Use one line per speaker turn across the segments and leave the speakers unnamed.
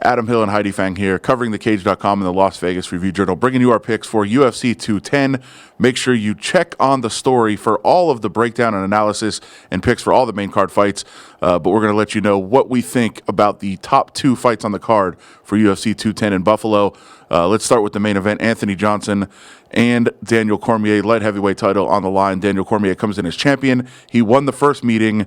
Adam Hill and Heidi Fang here, covering thecage.com and the Las Vegas Review Journal, bringing you our picks for UFC 210. Make sure you check on the story for all of the breakdown and analysis and picks for all the main card fights. But we're going to let you know what we think about the top two fights on the card for UFC 210 in Buffalo. Let's start with the main event. Anthony Johnson and Daniel Cormier, light heavyweight title on the line. Daniel Cormier comes in as champion. He won the first meeting.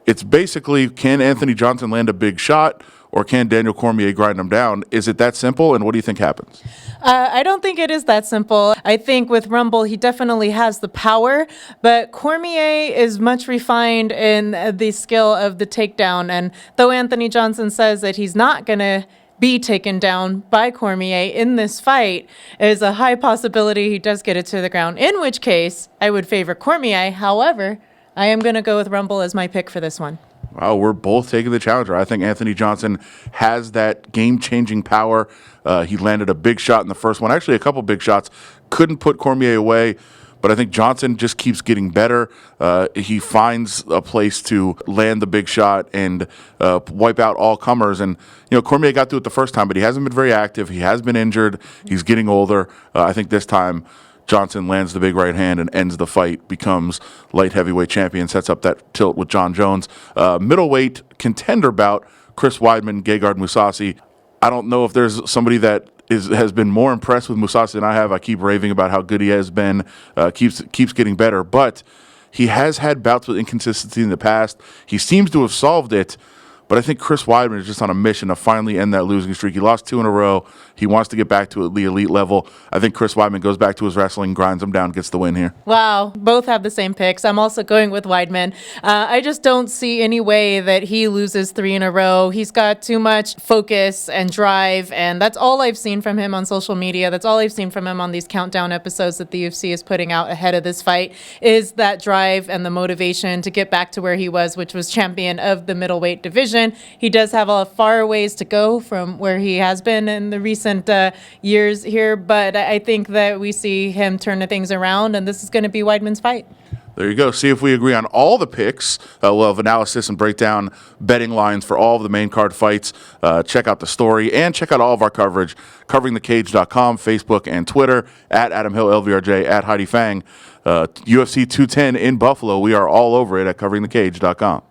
It's basically, can Anthony Johnson land a big shot, or can Daniel Cormier grind him down? Is it that simple, and what do you think happens?
I don't think it is that simple. I think with Rumble, he definitely has the power, but Cormier is much refined in the skill of the takedown. And though Anthony Johnson says that he's not going to be taken down by Cormier in this fight, is a high possibility he does get it to the ground, in which case I would favor Cormier. However, I am going to go with Rumble as my pick for this one.
Wow, we're both taking the challenger. I think Anthony Johnson has that game-changing power. He landed a big shot in the first one. Actually, a couple big shots. Couldn't put Cormier away, but I think Johnson just keeps getting better. He finds a place to land the big shot and wipe out all comers. And, Cormier got through it the first time, but he hasn't been very active. He has been injured. He's getting older. I think this time Johnson lands the big right hand and ends the fight, becomes light heavyweight champion, sets up that tilt with John Jones. Middleweight contender bout, Chris Weidman, Gegard Mousasi. I don't know if there's somebody that has been more impressed with Mousasi than I have. I keep raving about how good he has been, keeps getting better, but he has had bouts with inconsistency in the past. He seems to have solved it, but I think Chris Weidman is just on a mission to finally end that losing streak. He lost 2 in a row. He wants to get back to the elite level. I think Chris Weidman goes back to his wrestling, grinds him down, gets the win here.
Wow, both have the same picks. I'm also going with Weidman. I just don't see any way that he loses 3 in a row. He's got too much focus and drive, and that's all I've seen from him on social media. That's all I've seen from him on these countdown episodes that the UFC is putting out ahead of this fight, is that drive and the motivation to get back to where he was, which was champion of the middleweight division. He does have a far ways to go from where he has been in the recent years here, but I think that we see him turn things around, and this is going to be Weidman's fight.
There you go. See if we agree on all the picks. We'll have analysis and breakdown betting lines for all of the main card fights. Check out the story and check out all of our coverage, coveringthecage.com, Facebook, and Twitter, at Adam Hill, LVRJ, at Heidi Fang. UFC 210 in Buffalo. We are all over it at coveringthecage.com.